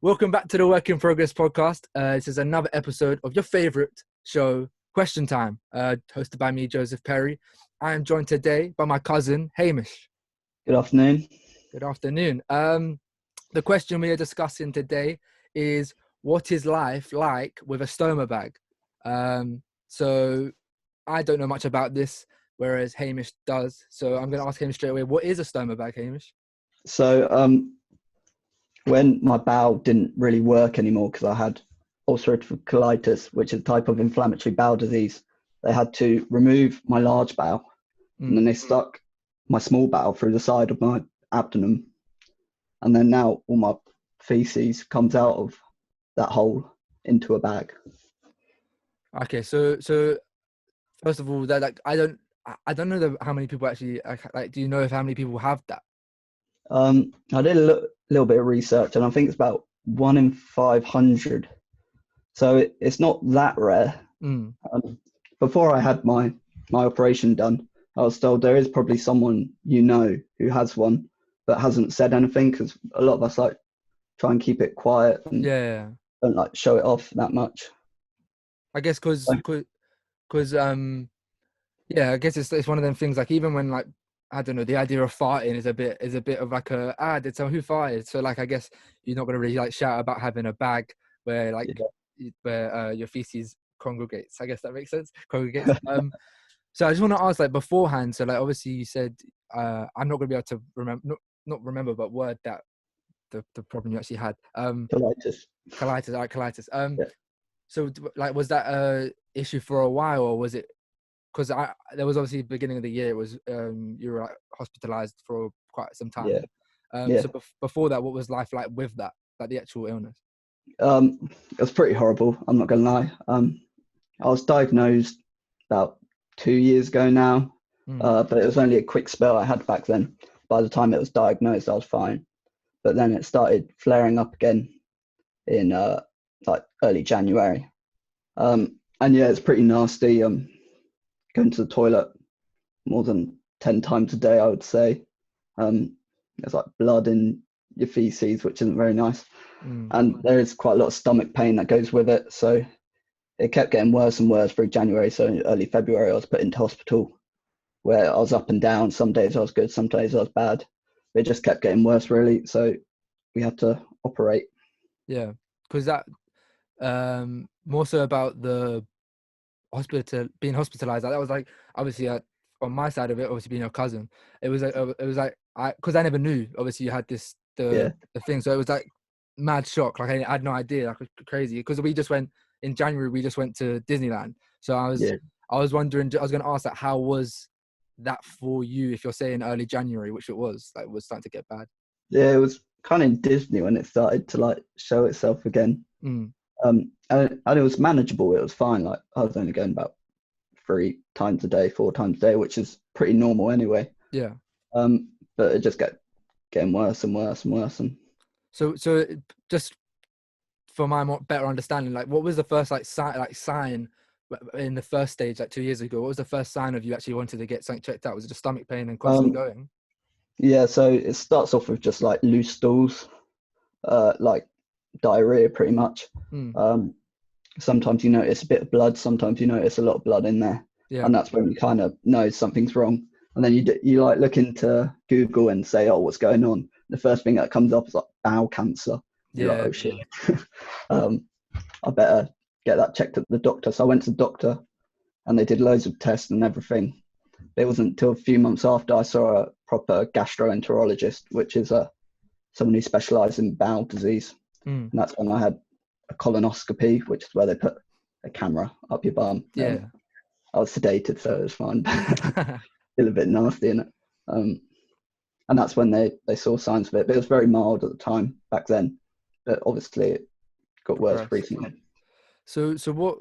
Welcome back to the Work in Progress podcast. This is another episode of your favorite show, Question Time, hosted by me, Joseph Perry. I am joined today by my cousin, Hamish. Good afternoon. Good afternoon. The question we are discussing today is, what is life like with a stoma bag? So I don't know much about this, whereas Hamish does. So I'm going to ask him straight away, what is a stoma bag, Hamish? So when my bowel didn't really work anymore because I had ulcerative colitis, which is a type of inflammatory bowel disease, they had to remove my large bowel and then they stuck my small bowel through the side of my abdomen. And then now all my feces comes out of that hole into a bag. Okay, so first of all, that I don't know how many people actually do you know if how many people have that? I did a little bit of research, and I think it's about 1 in 500. So it's not that rare. Before I had my operation done, I was told there is probably someone who has one but hasn't said anything, because a lot of us try and keep it quiet and don't show it off that much. I guess because I guess it's one of them things, even when I don't know, the idea of farting is a bit of did someone who farted? So I guess you're not gonna really shout about having a bag where where your feces congregates. I guess that makes sense. Congregates. So I just want to ask beforehand. So obviously you said I'm not gonna be able to remember, not remember, but word that the problem you actually had. Colitis. Colitis. So was that a issue for a while, or was it? Because there was obviously beginning of the year, it was you were hospitalized for quite some time. So before that, what was life like with that, the actual illness? It was pretty horrible, I'm not gonna lie. I was diagnosed about 2 years ago now, but it was only a quick spell I had back then. By the time it was diagnosed, I was fine, but then it started flaring up again in early January. And it's pretty nasty. Going to the toilet more than 10 times a day, I would say. There's blood in your feces, which isn't very nice. And there is quite a lot of stomach pain that goes with it. So it kept getting worse and worse through January. So in early February, I was put into hospital where I was up and down. Some days I was good, some days I was bad. But it just kept getting worse, really. So we had to operate. Yeah, because that more so about the being hospitalized, that was obviously on my side of it, obviously being your cousin, it was because I never knew obviously you had the thing, so it was mad shock. I had no idea, crazy, because we just went in January, we just went to Disneyland. So I was wondering, I was going to ask how was that for you, if you're saying early January, which it was starting to get bad. It was kind of in Disney when it started to show itself again. And it was manageable. It was fine. I was only going about 4 times a day, which is pretty normal anyway. Yeah. But it just kept getting worse and worse and worse. And so just for my better understanding, what was the first sign in the first stage 2 years ago? What was the first sign of you actually wanted to get something checked out? Was it just stomach pain and constantly going? Yeah. So it starts off with just loose stools, diarrhea, pretty much. Sometimes you notice a bit of blood, sometimes you notice a lot of blood in there, and that's when you kind of know something's wrong. And then you look into Google and say, oh, what's going on? The first thing that comes up is bowel cancer. You're oh shit. I better get that checked at the doctor. So I went to the doctor and they did loads of tests and everything. It wasn't until a few months after I saw a proper gastroenterologist, which is someone who specializes in bowel disease. And that's when I had a colonoscopy, which is where they put a camera up your bum. I was sedated, so it was fine. Still a bit nasty in it. And that's when they saw signs of it. But it was very mild at the time back then. But obviously it got worse recently. So what,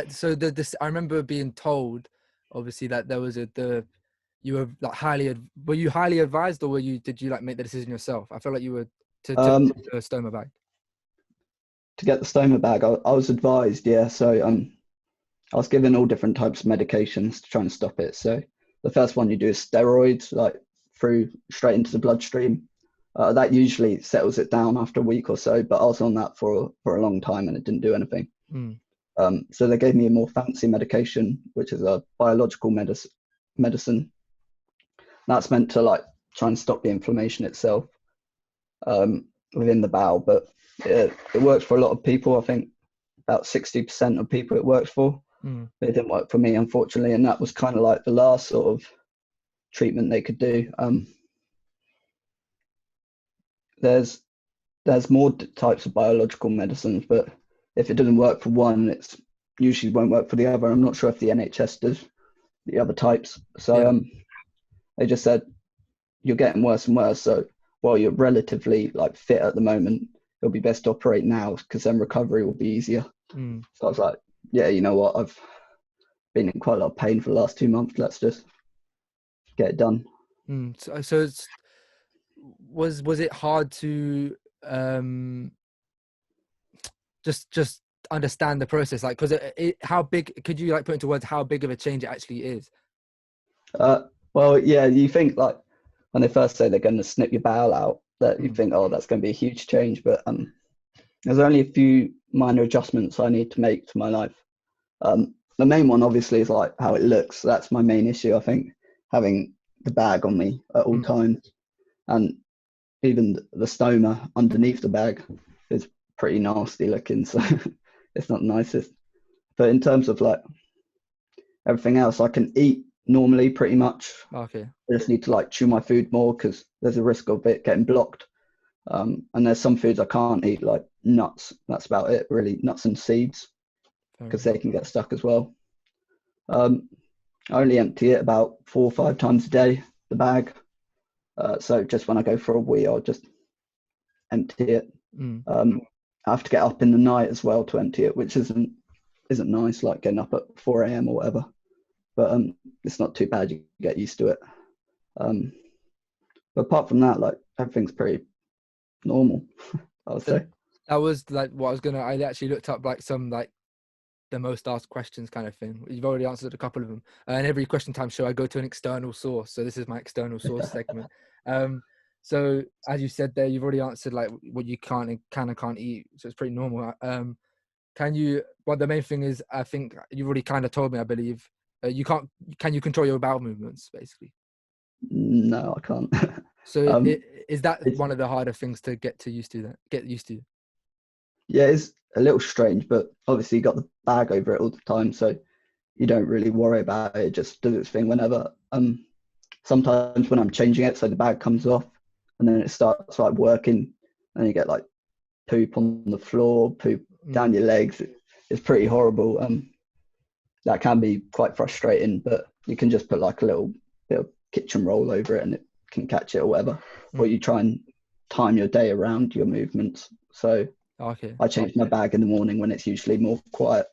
so I remember being told, obviously, that there was you were were you highly advised, or did you make the decision yourself? I feel like you were to a stoma bag. To get the stoma bag, I was advised, So I was given all different types of medications to try and stop it. So the first one you do is steroids, straight into the bloodstream. That usually settles it down after a week or so, but I was on that for a long time and it didn't do anything. So they gave me a more fancy medication, which is a biological medicine. That's meant to like try and stop the inflammation itself within the bowel, but it works for a lot of people. I think about 60% of people it works for. But it didn't work for me, unfortunately, and that was kind of like the last sort of treatment they could do. There's more types of biological medicines, but if it doesn't work for one, it's usually won't work for the other. I'm not sure if the NHS does the other types. So they just said you're getting worse and worse. So while you're relatively like fit at the moment, it'll be best to operate now because then recovery will be easier. So I was like, yeah, you know what? I've been in quite a lot of pain for the last 2 months. Let's just get it done. So was it hard to just understand the process, like, because how big, could you like put into words how big of a change it actually is? Well, yeah, you think like when they first say they're going to snip your bowel out, that you think, oh, that's going to be a huge change, but there's only a few minor adjustments I need to make to my life. The main one obviously is like how it looks. That's my main issue, I think, having the bag on me at all times, and even the stoma underneath the bag is pretty nasty looking, so it's not the nicest. But in terms of like everything else, I can eat normally pretty much. Okay. I just need to like chew my food more because there's a risk of it getting blocked. And there's some foods I can't eat, like nuts. That's about it, really. Nuts and seeds, because they can get stuck as well. I only empty it about 4 or 5 times a day, the bag. So just when I go for a wee, I'll just empty it. I have to get up in the night as well to empty it, which isn't nice, like getting up at 4 a.m. or whatever. But it's not too bad. You get used to it. But apart from that, like everything's pretty normal, I would say. That was like what I actually looked up like some like the most asked questions kind of thing. You've already answered a couple of them. And every question time show I go to an external source. So this is my external source segment. So as you said there, you've already answered like what you can and can't eat. So it's pretty normal. Well, the main thing is, I think you've already kind of told me, I believe, can you control your bowel movements basically? No, I can't. So is that one of the harder things to get used to? Yeah, it's a little strange, but obviously you got the bag over it all the time, so you don't really worry about it. It just does its thing whenever. Sometimes when I'm changing it, so the bag comes off and then it starts like working and you get like poop on the floor, poop down your legs. It's pretty horrible. That can be quite frustrating, but you can just put like a little bit of kitchen roll over it and it can catch it or whatever. Or you try and time your day around your movements. So I change my bag in the morning when it's usually more quiet.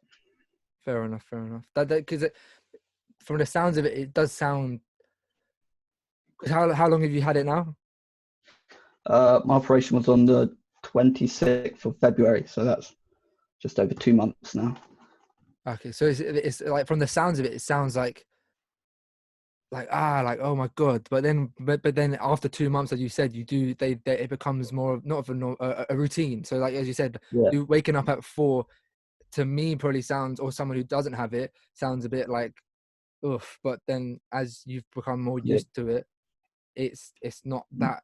Fair enough. That because from the sounds of it, it does sound. How long have you had it now? My operation was on the 26th of February, so that's just over 2 months now. Okay, so it's like from the sounds of it, it sounds like oh my god, but then after 2 months, as you said, it becomes more of not of a routine. So like as you said, you waking up at 4 to me probably sounds, or someone who doesn't have it sounds a bit like oof, but then as you've become more used to it, it's not that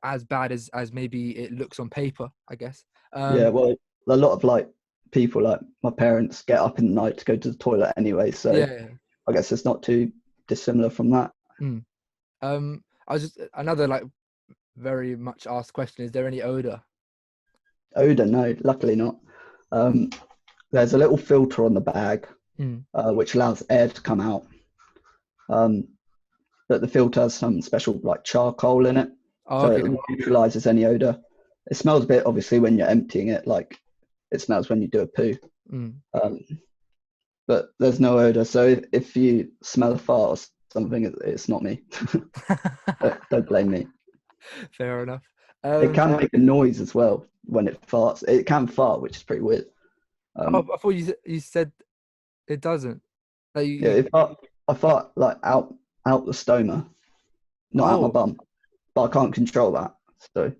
as bad as maybe it looks on paper, I guess. Well, a lot of like people like my parents get up in the night to go to the toilet anyway, so I guess it's not too dissimilar from that. I was just another like very much asked question: is there any odor? No, luckily not. There's a little filter on the bag which allows air to come out, but the filter has some special like charcoal in it, so it neutralizes any odor. It smells a bit obviously when you're emptying it, like it smells when you do a poo, but there's no odor. So if you smell a fart or something, it's not me. Don't blame me. Fair enough. It can make a noise as well when it farts. It can fart, which is pretty weird. I thought you said it doesn't. If I fart like out the stoma, not out my bum, but I can't control that. So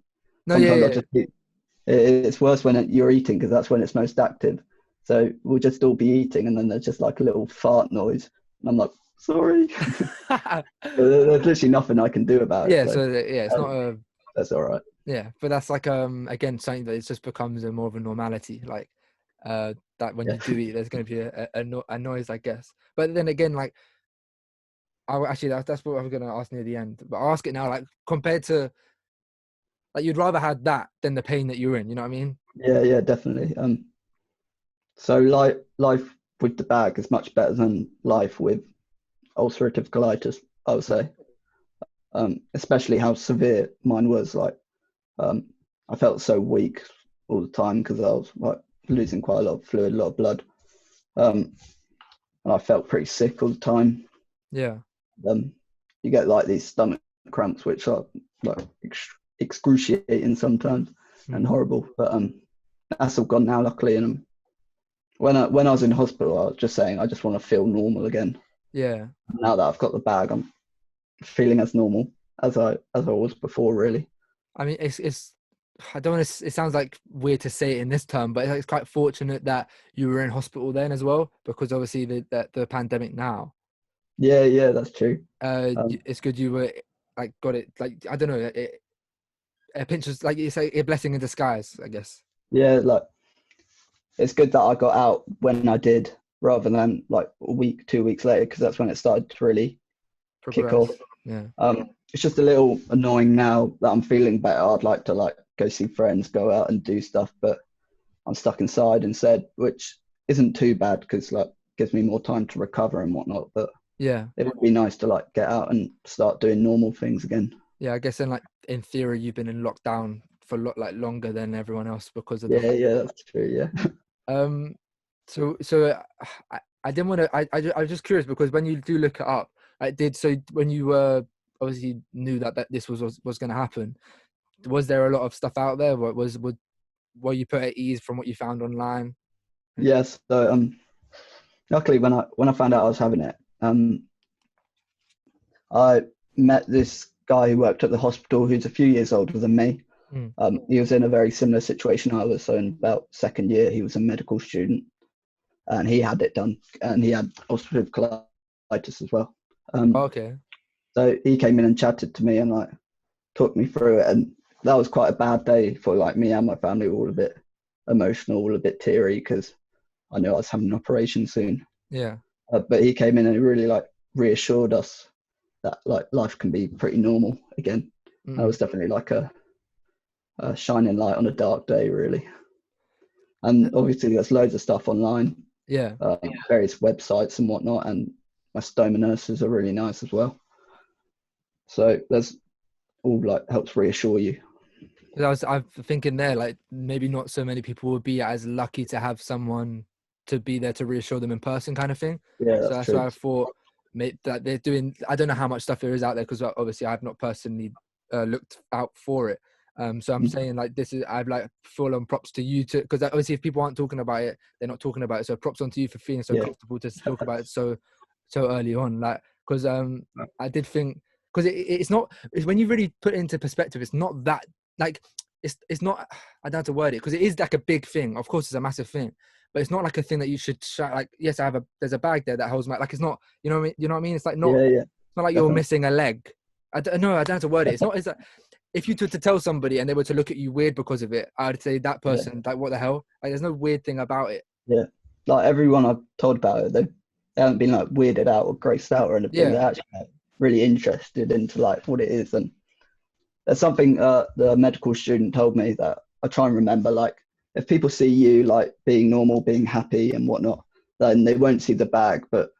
No, sometimes I yeah. just eat. It's worse when you're eating because that's when it's most active. So we'll just all be eating, and then there's just like a little fart noise, and I'm like, sorry. Yeah. There's literally nothing I can do about it. Yeah, So so yeah, it's not um, a that's all right. yeah, but that's like again something that it just becomes a more of a normality, like that when Yeah, you do eat, there's going to be a noise, I guess. But then again, like actually that's what I was going to ask near the end, but I'll ask it now. Like compared to like you'd rather have that than the pain that you're in. You know what I mean? yeah, definitely. So life with the bag is much better than life with ulcerative colitis, I would say. Especially how severe mine was. Like, I felt so weak all the time because I was like losing quite a lot of fluid, a lot of blood, and I felt pretty sick all the time. Yeah. You get like these stomach cramps, which are like excruciating sometimes and Mm. horrible. But that's all gone now, luckily. And when I was in hospital, I was just saying I just want to feel normal again. Yeah. Now that I've got the bag, I'm feeling as normal as I was before, really. I mean, it's I don't want to. It sounds like weird to say it in this term, but it's quite fortunate that you were in hospital then as well, because obviously the pandemic now. Yeah, that's true. It's good you were like got it. Like I don't know, it pinches like it's a blessing in disguise, I guess. Yeah, like it's good that I got out when I did, rather than like a week, 2 weeks later, because that's when it started to really kick Progress. off. Yeah. It's just a little annoying now that I'm feeling better. I'd like to like go see friends, go out and do stuff, but I'm stuck inside instead, which isn't too bad because like gives me more time to recover and whatnot. But Yeah. it would be nice to like get out and start doing normal things again. Yeah. I guess in theory you've been in lockdown for like longer than everyone else because of the Yeah, that's true. Yeah. um. So I didn't want to. I was just curious because when you do look it up, when you were obviously knew that this was going to happen, was there a lot of stuff out there? Were you put at ease from what you found online? Yes. So luckily when I found out I was having it, I met this guy who worked at the hospital who's a few years older than me. Mm. He was in a very similar situation I was. So in about second year, he was a medical student, and he had it done, and he had ulcerative colitis as well. Okay. So he came in and chatted to me and like talked me through it, and that was quite a bad day for like me and my family. Were all a bit emotional, all a bit teary because I knew I was having an operation soon. Yeah. But he came in and he really like reassured us that like life can be pretty normal again. That Mm. was definitely like a shining light on a dark day, really. And obviously, there's loads of stuff online, Yeah. various websites and whatnot. And my stoma nurses are really nice as well. So there's all like helps reassure you. I'm thinking there, like maybe not so many people would be as lucky to have someone to be there to reassure them in person, kind of thing. Yeah, So that's that's why true. I thought that they're doing. I don't know how much stuff there is out there because obviously I've not personally looked out for it. So I'm saying like this is I've like full on props to you to because obviously if people aren't talking about it, they're not talking about it. So props on to you for feeling so Yeah, comfortable to talk about it so early on. Like because I did think because it's not when you really put it into perspective, it's not that like it's not I don't know how to word it because it is like a big thing. Of course, it's a massive thing, but it's not like a thing that you should shout like. Yes, there's a bag there that holds my like. It's not you know what I mean. You know what I mean? It's like yeah, it's not like you're definitely. missing a leg. I don't know. I don't know how to word it. It's not. It's like if you were to tell somebody and they were to look at you weird because of it, I'd say that Yeah, person like what the hell? Like there's no weird thing about it. yeah. Like everyone I've told about it, they haven't been like weirded out or grossed out or anything. Yeah. They're actually like, really interested into like what it is. And there's something the medical student told me that I try and remember. Like if people see you like being normal, being happy and whatnot, then they won't see the bag. But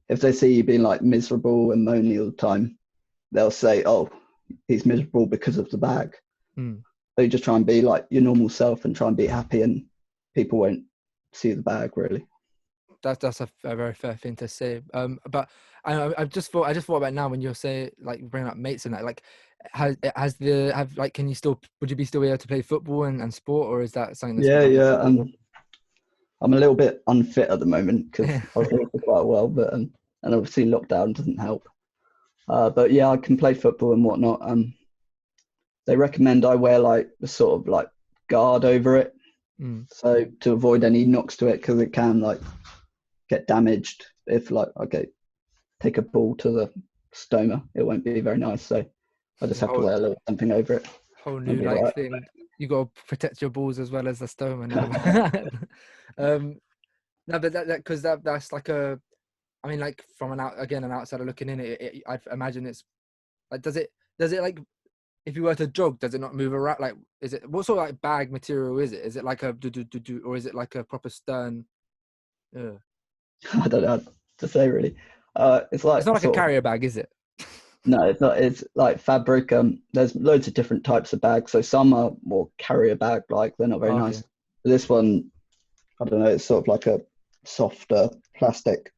if they see you being like miserable and moany all the time, they'll say, "Oh, he's miserable because of the bag." Hmm. So you just try and be like your normal self and try and be happy, and people won't see the bag really. That's a very fair thing to say. But I just thought about now when you're saying like bringing up mates and that like have like can you still would you be still able to play football and sport or is that something that's Yeah. I'm a little bit unfit at the moment because I was ill for quite a while, but and obviously lockdown doesn't help. But yeah, I can play football and whatnot. they recommend I wear like the sort of like guard over it, so to avoid any knocks to it, because it can like get damaged if like take a ball to the stoma. It won't be very nice, so I just have to wear a little something over it. Whole new like thing. You got to protect your balls as well as the stoma now. No, but because that's like I mean, like from an outsider looking in, I'd imagine it's like, does it like, if you were to jog, does it not move around? Like, is it, what sort of like bag material is it? Is it like a or is it like a proper stern? I don't know how to say really. It's like, it's not like a carrier bag, is it? No, it's not. It's like fabric. There's loads of different types of bags. So some are more carrier bag, like they're not very nice. But this one, I don't know. It's sort of like a softer plastic.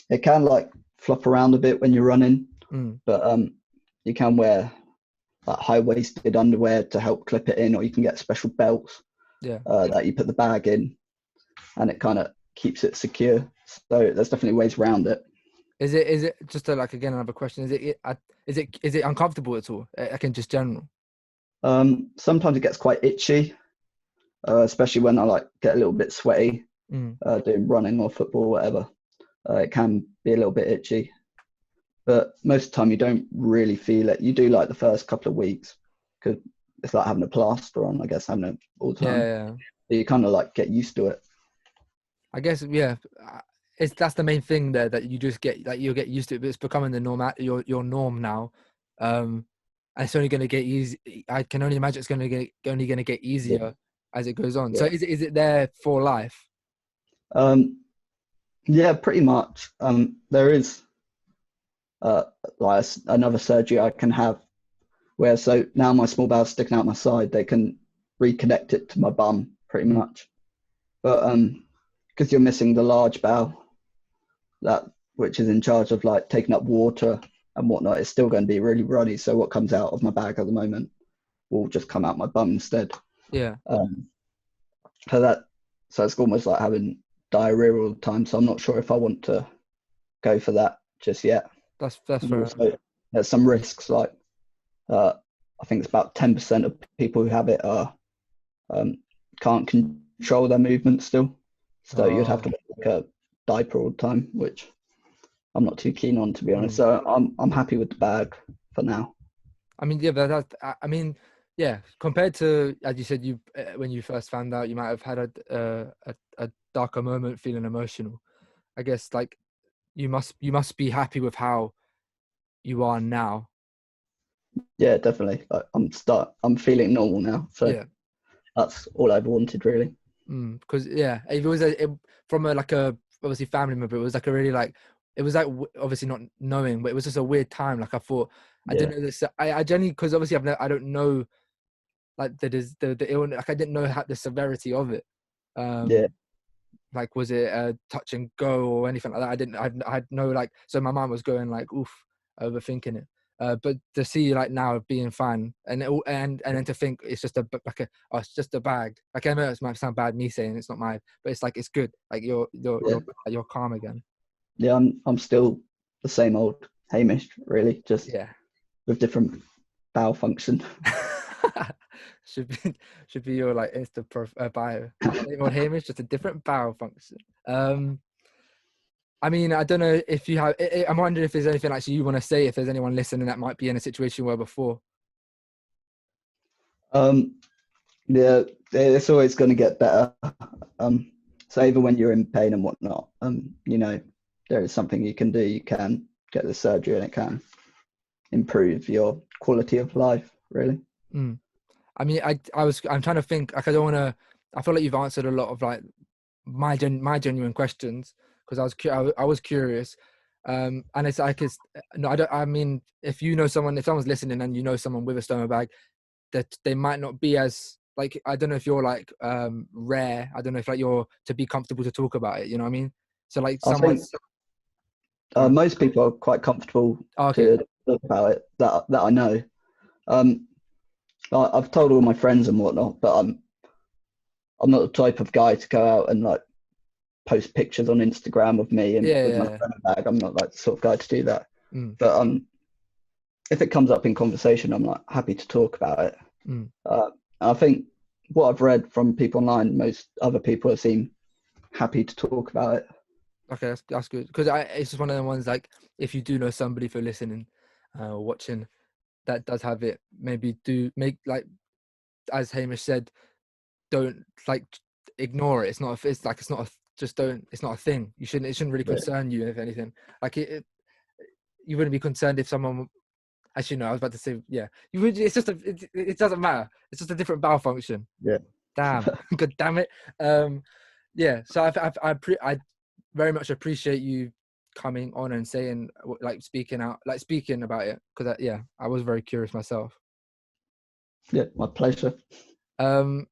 It can like flop around a bit when you're running, but you can wear like high-waisted underwear to help clip it in, or you can get special belts that you put the bag in, and it kind of keeps it secure. So there's definitely ways around it. Is it just like, again, another question? Is it uncomfortable at all? Like in just general? Sometimes it gets quite itchy, especially when I like get a little bit sweaty doing running or football or whatever. It can be a little bit itchy, but most of the time you don't really feel it. You do like the first couple of weeks, because it's like having a plaster on, I guess, having it all the time. Yeah. But you kind of like get used to it. I guess, that's the main thing there, that you just get, like, you'll get used to it, but it's becoming the norm, your norm now. And it's only going to get easy. I can only imagine it's only going to get easier as it goes on. So is it there for life? Yeah, pretty much. There is like another surgery I can have where, so now my small bowel's sticking out my side, they can reconnect it to my bum pretty much. But because you're missing the large bowel, which is in charge of like taking up water and whatnot, it's still going to be really runny. So what comes out of my bag at the moment will just come out my bum instead. Yeah. So it's almost like having diarrhea all the time. So I'm not sure if I want to go for that just yet. That's fair. Also, there's some risks, like I think it's about 10% of people who have it can't control their movement still. So you'd have to wear like a diaper all the time, which I'm not too keen on, to be honest. So I'm happy with the bag for now. I mean, compared to, as you said, when you first found out, you might have had a darker moment, feeling emotional. I guess like you must be happy with how you are now. Yeah, definitely. Like, I'm feeling normal now. So that's all I've wanted, really. Because if it was from a obviously family member, it was like a really like, it was like obviously not knowing, but it was just a weird time. Like I thought, I didn't know this. I genuinely, because obviously I don't know like the illness. Like I didn't know the severity of it. Like, was it a touch and go or anything like that? I had no like. So my mind was going like, oof, overthinking it. But to see like now being fine, and then to think it's just it's just a bag. Like, I know it might sound bad me saying it's not mine, but it's like, it's good. Like you're calm again. Yeah, I'm still the same old Hamish, really, just with different bowel function. should be your like Insta bio. Old Hamish, just a different bowel function. I mean, I don't know if you have. I'm wondering if there's anything actually you want to say, if there's anyone listening that might be in a situation where before. Yeah, it's always going to get better. So even when you're in pain and whatnot, you know, there is something you can do. You can get the surgery, and it can improve your quality of life, really. I mean, I'm trying to think. Like, I don't want to. I feel like you've answered a lot of like my genuine questions, because I was curious, and it's like I mean, if you know someone, if someone's listening and you know someone with a stoma bag, that they might not be as like, I don't know if you're like rare. I don't know if like you're to be comfortable to talk about it. You know what I mean? So like most people are quite comfortable to talk about it that I know. I've told all my friends and whatnot, but I'm not the type of guy to go out and like post pictures on Instagram of me and with my stoma bag. I'm not like the sort of guy to do that. But if it comes up in conversation, I'm like happy to talk about it. Mm. I think what I've read from people online, most other people seem happy to talk about it. Okay, that's good, because it's just one of the ones, like, if you do know somebody for listening or watching that does have it, maybe do make, like, as Hamish said, don't like ignore it. It's not it's like, it's not a, just don't, it's not a thing. It shouldn't really concern you, if anything. Like you wouldn't be concerned if someone, actually no, I was about to say, yeah, you would. It's just it doesn't matter. It's just a different bowel function. Yeah. Damn. God damn it. Yeah, so I very much appreciate you coming on and saying, like, speaking about it, because I was very curious myself. Yeah, my pleasure. I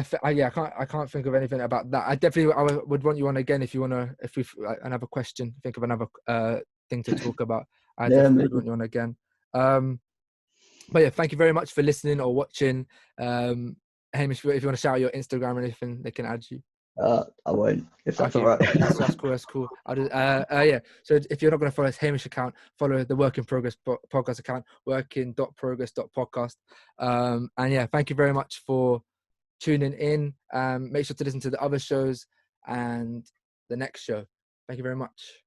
can't think of anything about that. I would want you on again if we like, another question, think of another thing to talk about. I definitely would want you on again. But yeah, thank you very much for listening or watching. Hamish, if you want to shout out your Instagram or anything, they can add you. I won't, if that's Okay, all right. that's cool. That's cool. I'll just, yeah. So if you're not going to follow his Hamish account, follow the Work in Progress podcast account, working.progress.podcast. And yeah, thank you very much for tuning in. Make sure to listen to the other shows and the next show. Thank you very much.